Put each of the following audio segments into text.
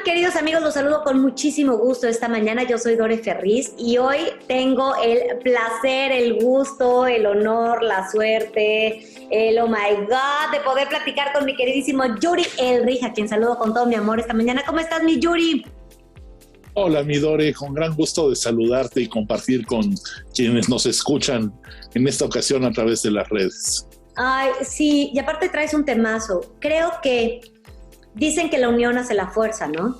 queridos amigos? Los saludo con muchísimo gusto esta mañana. Yo soy Dore Ferriz y hoy tengo el placer, el gusto, el honor, la suerte, el oh my God, de poder platicar con mi queridísimo Yuri Elrich, a quien saludo con todo mi amor esta mañana. ¿Cómo estás, mi Yuri? Hola, mi Dore, con gran gusto de saludarte y compartir con quienes nos escuchan en esta ocasión a través de las redes. Ay, sí, y aparte traes un temazo. Creo que dicen que la unión hace la fuerza, ¿no?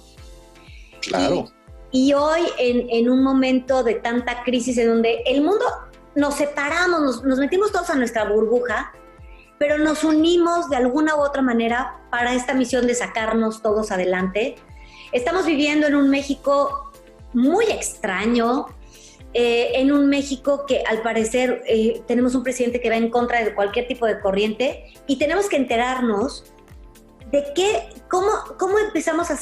Claro. Y hoy, en un momento de tanta crisis en donde el mundo nos separamos, nos metimos todos a nuestra burbuja, pero nos unimos de alguna u otra manera para esta misión de sacarnos todos adelante. Estamos viviendo en un México muy extraño, en un México que al parecer tenemos un presidente que va en contra de cualquier tipo de corriente y tenemos que enterarnos de cómo empezamos a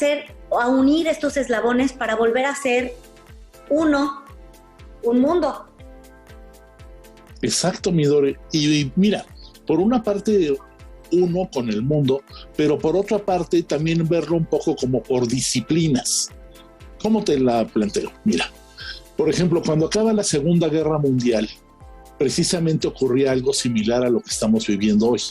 unir estos eslabones para volver a ser un mundo. Exacto, mi Dore. Y mira, por una parte uno con el mundo, pero por otra parte también verlo un poco como por disciplinas. ¿Cómo te la planteo? Mira, por ejemplo, cuando acaba la Segunda Guerra Mundial, precisamente ocurría algo similar a lo que estamos viviendo hoy.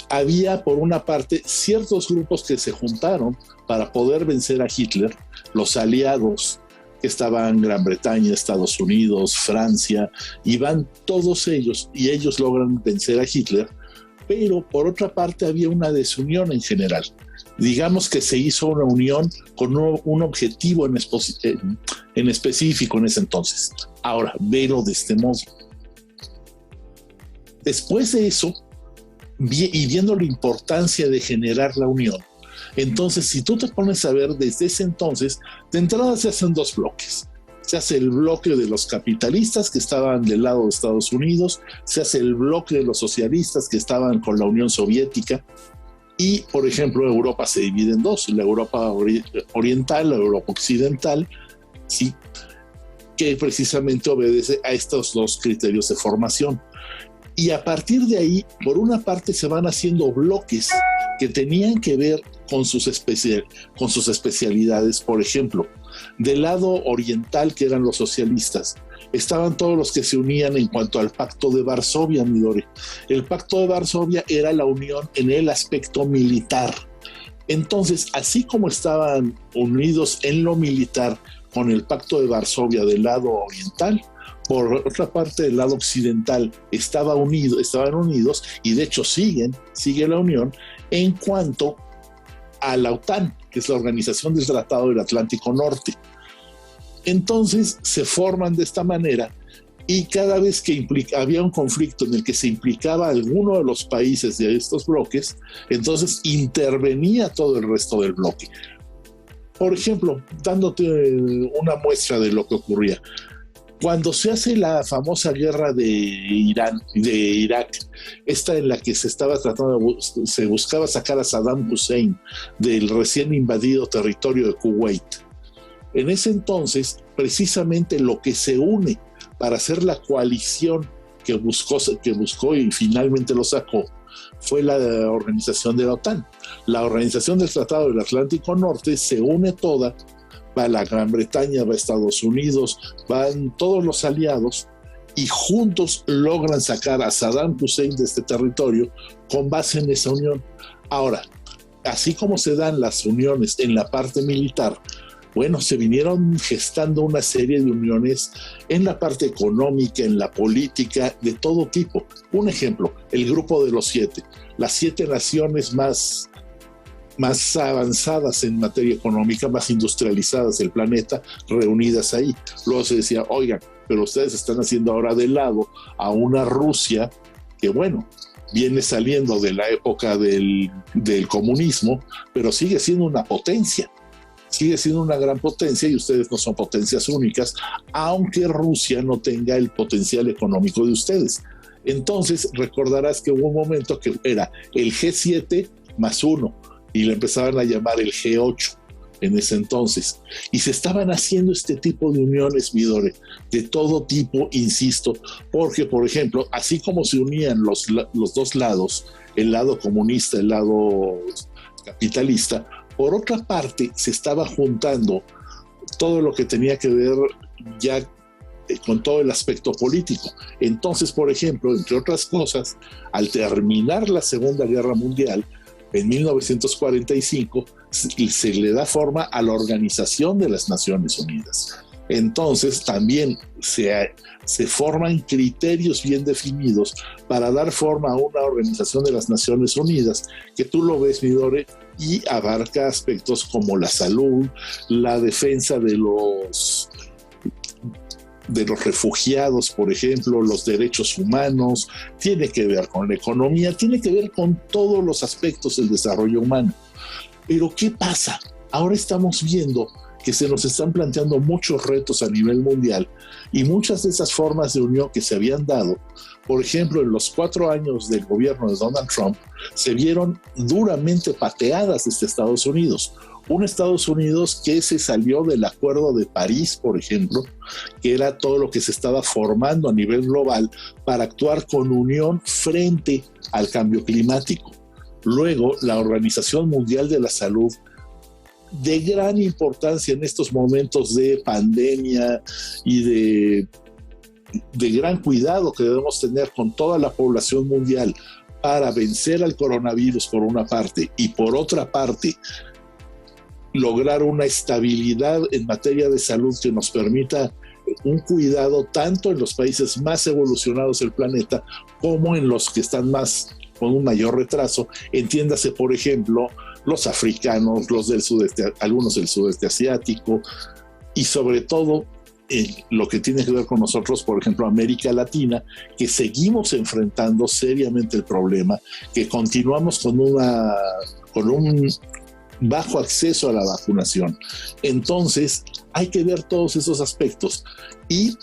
Había, por una parte, ciertos grupos que se juntaron para poder vencer a Hitler, los aliados que estaban Gran Bretaña, Estados Unidos, Francia, y van todos ellos, y ellos logran vencer a Hitler, pero por otra parte había una desunión en general. Digamos que se hizo una unión con un objetivo en específico en ese entonces. Ahora, velo de este modo. Después de eso, y viendo la importancia de generar la unión, entonces si tú te pones a ver desde ese entonces, de entrada se hacen dos bloques. Se hace el bloque de los capitalistas que estaban del lado de Estados Unidos, se hace el bloque de los socialistas que estaban con la Unión Soviética y, por ejemplo, Europa se divide en dos, la Europa oriental, la Europa occidental, ¿sí? Que precisamente obedece a estos dos criterios de formación. Y a partir de ahí, por una parte se van haciendo bloques que tenían que ver con sus especialidades. Por ejemplo, del lado oriental, que eran los socialistas, estaban todos los que se unían en cuanto al Pacto de Varsovia, mi Dore. El Pacto de Varsovia era la unión en el aspecto militar. Entonces, así como estaban unidos en lo militar con el Pacto de Varsovia del lado oriental, por otra parte, del lado occidental estaban unidos y de hecho sigue la unión en cuanto a la OTAN, que es la Organización del Tratado del Atlántico Norte. Entonces se forman de esta manera y cada vez que había un conflicto en el que se implicaba alguno de los países de estos bloques, entonces intervenía todo el resto del bloque. Por ejemplo, dándote una muestra de lo que ocurría. Cuando se hace la famosa guerra de Irak, esta en la que se buscaba sacar a Saddam Hussein del recién invadido territorio de Kuwait. En ese entonces, precisamente lo que se une para hacer la coalición que buscó y finalmente lo sacó, fue la organización de la OTAN. La Organización del Tratado del Atlántico Norte se une toda. Va la Gran Bretaña, va Estados Unidos, van todos los aliados y juntos logran sacar a Saddam Hussein de este territorio con base en esa unión. Ahora, así como se dan las uniones en la parte militar, bueno, se vinieron gestando una serie de uniones en la parte económica, en la política, de todo tipo. Un ejemplo, el Grupo de los Siete, las 7 naciones más avanzadas en materia económica, más industrializadas del planeta, reunidas ahí. Luego se decía, oigan, pero ustedes están haciendo ahora de lado a una Rusia que, bueno, viene saliendo de la época del comunismo, pero sigue siendo una potencia. Sigue siendo una gran potencia y ustedes no son potencias únicas, aunque Rusia no tenga el potencial económico de ustedes. Entonces, recordarás que hubo un momento que era el G7 más 1, y le empezaban a llamar el G8 en ese entonces. Y se estaban haciendo este tipo de uniones, mi Dore, de todo tipo, insisto, porque, por ejemplo, así como se unían los dos lados, el lado comunista, el lado capitalista, Por otra parte, se estaba juntando todo lo que tenía que ver ya con todo el aspecto político. Entonces, por ejemplo, entre otras cosas, al terminar la Segunda Guerra Mundial, en 1945, se le da forma a la Organización de las Naciones Unidas. Entonces, también se forman criterios bien definidos para dar forma a una Organización de las Naciones Unidas, que tú lo ves, Midore, y abarca aspectos como la salud, la defensa de los refugiados, por ejemplo, los derechos humanos, tiene que ver con la economía, tiene que ver con todos los aspectos del desarrollo humano. Pero ¿qué pasa? Ahora estamos viendo que se nos están planteando muchos retos a nivel mundial y muchas de esas formas de unión que se habían dado, por ejemplo, en los 4 años del gobierno de Donald Trump, se vieron duramente pateadas desde Estados Unidos. Un Estados Unidos que se salió del Acuerdo de París, por ejemplo, que era todo lo que se estaba formando a nivel global para actuar con unión frente al cambio climático. Luego, la Organización Mundial de la Salud, de gran importancia en estos momentos de pandemia y de gran cuidado que debemos tener con toda la población mundial para vencer al coronavirus por una parte y por otra parte lograr una estabilidad en materia de salud que nos permita un cuidado tanto en los países más evolucionados del planeta como en los que están más con un mayor retraso. Entiéndase, por ejemplo, los africanos, los del sudeste, algunos del sudeste asiático y sobre todo lo que tiene que ver con nosotros, por ejemplo, América Latina, que seguimos enfrentando seriamente el problema, que continuamos con un bajo acceso a la vacunación. Entonces, hay que ver todos esos aspectos. Y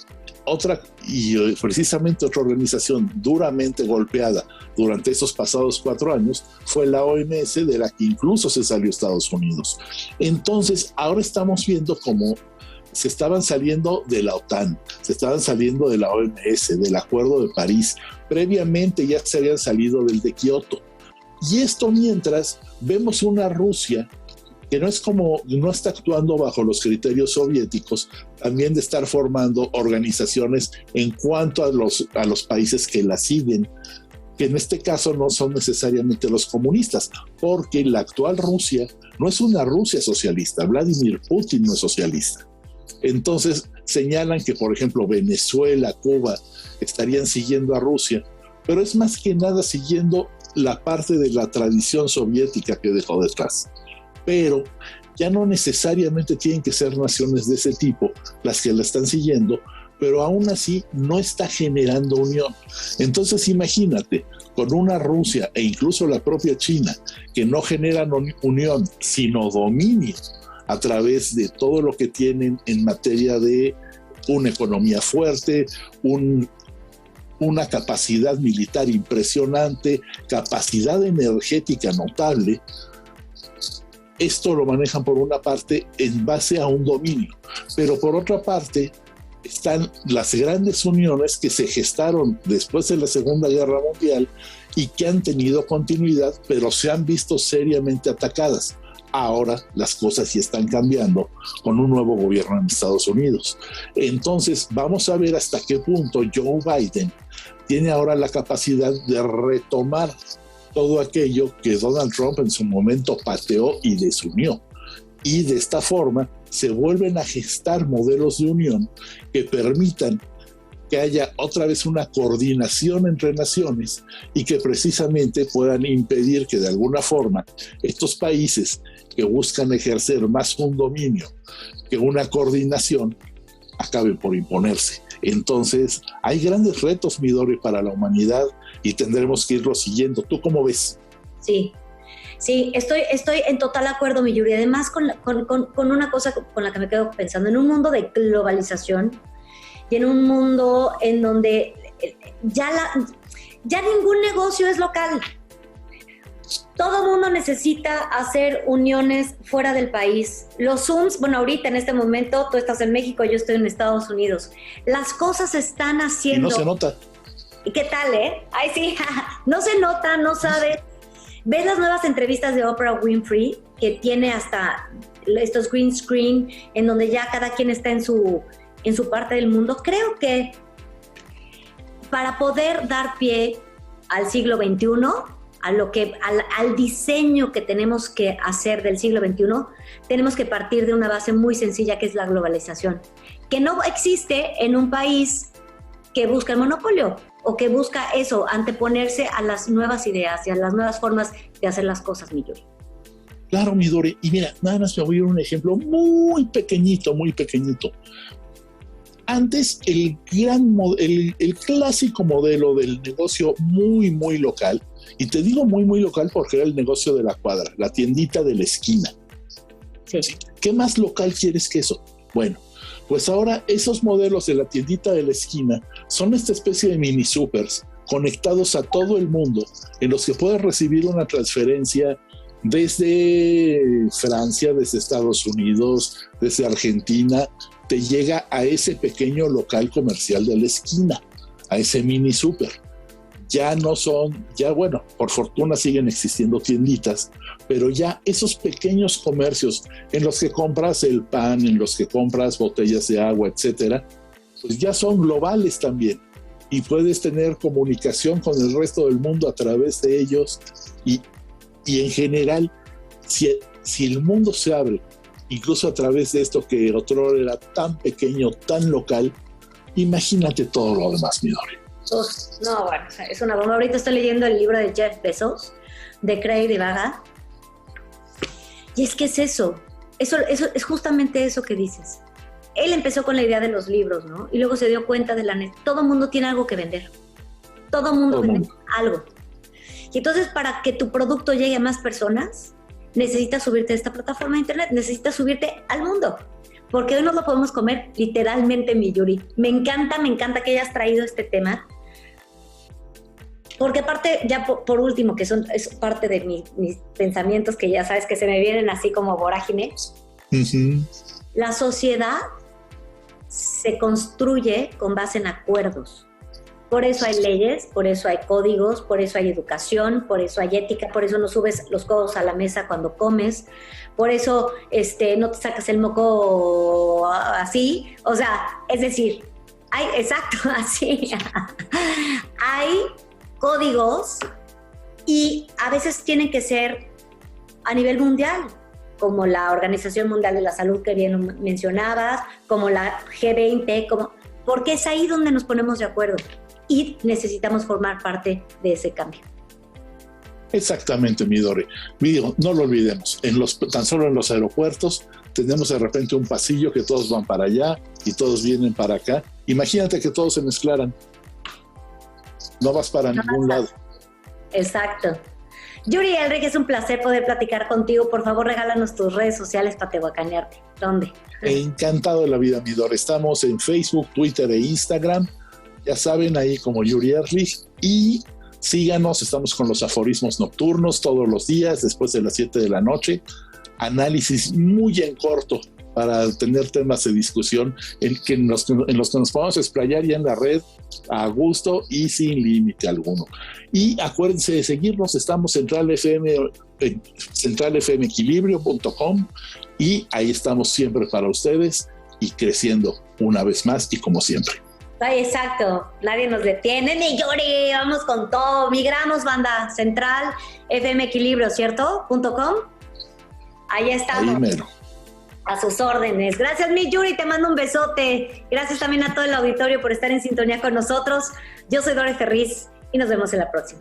precisamente otra organización duramente golpeada durante esos pasados 4 años fue la OMS, de la que incluso se salió Estados Unidos. Entonces, ahora estamos viendo cómo se estaban saliendo de la OTAN, se estaban saliendo de la OMS, del Acuerdo de París. Previamente ya se habían salido del de Kioto. Y esto mientras vemos una Rusia que no está actuando bajo los criterios soviéticos, también de estar formando organizaciones en cuanto a los países que la siguen, que en este caso no son necesariamente los comunistas, porque la actual Rusia no es una Rusia socialista, Vladimir Putin no es socialista. Entonces señalan que, por ejemplo, Venezuela, Cuba estarían siguiendo a Rusia, pero es más que nada siguiendo la parte de la tradición soviética que dejó detrás. Pero ya no necesariamente tienen que ser naciones de ese tipo las que la están siguiendo, pero aún así no está generando unión. Entonces imagínate, con una Rusia e incluso la propia China, que no generan unión, sino dominio a través de todo lo que tienen en materia de una economía fuerte, una capacidad militar impresionante, capacidad energética notable. Esto lo manejan por una parte en base a un dominio, pero por otra parte están las grandes uniones que se gestaron después de la Segunda Guerra Mundial y que han tenido continuidad, pero se han visto seriamente atacadas. Ahora las cosas sí están cambiando con un nuevo gobierno en Estados Unidos. Entonces vamos a ver hasta qué punto Joe Biden tiene ahora la capacidad de retomar todo aquello que Donald Trump en su momento pateó y desunió. Y de esta forma se vuelven a gestar modelos de unión que permitan que haya otra vez una coordinación entre naciones y que precisamente puedan impedir que de alguna forma estos países que buscan ejercer más un dominio que una coordinación acaben por imponerse. Entonces, hay grandes retos, Midori, para la humanidad y tendremos que irlo siguiendo. ¿Tú cómo ves? Sí, estoy en total acuerdo, mi Yuri. Además, con una cosa con la que me quedo pensando, en un mundo de globalización y en un mundo en donde ya ningún negocio es local. Todo mundo necesita hacer uniones fuera del país. Los Zooms, bueno, ahorita en este momento tú estás en México, yo estoy en Estados Unidos. Las cosas se están haciendo. Y no se nota. ¿Y qué tal, Ay, sí, no se nota, no sabes. Ves las nuevas entrevistas de Oprah Winfrey que tiene hasta estos green screen, en donde ya cada quien está en su parte del mundo, creo que para poder dar pie al siglo XXI, al diseño que tenemos que hacer del siglo XXI, tenemos que partir de una base muy sencilla, que es la globalización, que no existe en un país que busca el monopolio o que busca eso, anteponerse a las nuevas ideas y a las nuevas formas de hacer las cosas, mi Yuri. Claro, mi Dore, y mira, nada más me voy a ir a un ejemplo muy pequeñito, muy pequeñito. Antes, el clásico modelo del negocio muy, muy local, y te digo muy, muy local porque era el negocio de la cuadra, la tiendita de la esquina. Sí. ¿Qué más local quieres que eso? Bueno, pues ahora esos modelos de la tiendita de la esquina son esta especie de mini supers conectados a todo el mundo, en los que puedes recibir una transferencia desde Francia, desde Estados Unidos, desde Argentina, te llega a ese pequeño local comercial de la esquina, a ese mini super. Ya no son, ya bueno, por fortuna siguen existiendo tienditas, pero ya esos pequeños comercios en los que compras el pan, en los que compras botellas de agua, etcétera, pues ya son globales también. Y puedes tener comunicación con el resto del mundo a través de ellos. Y en general, si el mundo se abre, incluso a través de esto que otro era tan pequeño, tan local, imagínate todo lo demás, mi Dore. No, bueno, es una bomba. Ahorita estoy leyendo el libro de Jeff Bezos, de Craig y Vaga, y es que es eso es justamente eso que dices. Él empezó con la idea de los libros, ¿no? Y luego se dio cuenta de todo mundo tiene algo que vender. Todo mundo vende algo. Y entonces, para que tu producto llegue a más personas, necesitas subirte a esta plataforma de internet, necesitas subirte al mundo. Porque hoy nos lo podemos comer literalmente, mi Yuri. Me encanta que hayas traído este tema. Porque aparte, ya por último, que es parte de mis pensamientos, que ya sabes que se me vienen así como vorágine. Uh-huh. La sociedad se construye con base en acuerdos. Por eso hay leyes, por eso hay códigos, por eso hay educación, por eso hay ética, por eso no subes los codos a la mesa cuando comes, por eso no te sacas el moco así. O sea, es decir, así. Hay códigos y a veces tienen que ser a nivel mundial, como la Organización Mundial de la Salud que bien mencionabas, como la G20, porque es ahí donde nos ponemos de acuerdo y necesitamos formar parte de ese cambio. Exactamente, mi Dore. No lo olvidemos, tan solo en los aeropuertos tenemos de repente un pasillo que todos van para allá y todos vienen para acá. Imagínate que todos se mezclaran. No vas para ningún lado. Exacto. Yuri Elric, es un placer poder platicar contigo. Por favor, regálanos tus redes sociales para tehuacanearte. ¿Dónde? Encantado de la vida, mi Dore. Estamos en Facebook, Twitter e Instagram. Ya saben, ahí como Yuri Elric. Y síganos, estamos con los aforismos nocturnos todos los días después de las 7 de la noche. Análisis muy en corto para tener temas de discusión en los que nos podamos explayar ya en la red a gusto y sin límite alguno. Y acuérdense de seguirnos, estamos en centralfmequilibrio.com y ahí estamos siempre para ustedes y creciendo una vez más y como siempre. Ay, exacto, nadie nos detiene, ni Yuri, vamos con todo, migramos, banda, Central FM Equilibrio, ¿cierto? .com. Ahí estamos. Ahí mero. A sus órdenes. Gracias, mi Yuri, te mando un besote. Gracias también a todo el auditorio por estar en sintonía con nosotros. Yo soy Dore Ferriz y nos vemos en la próxima.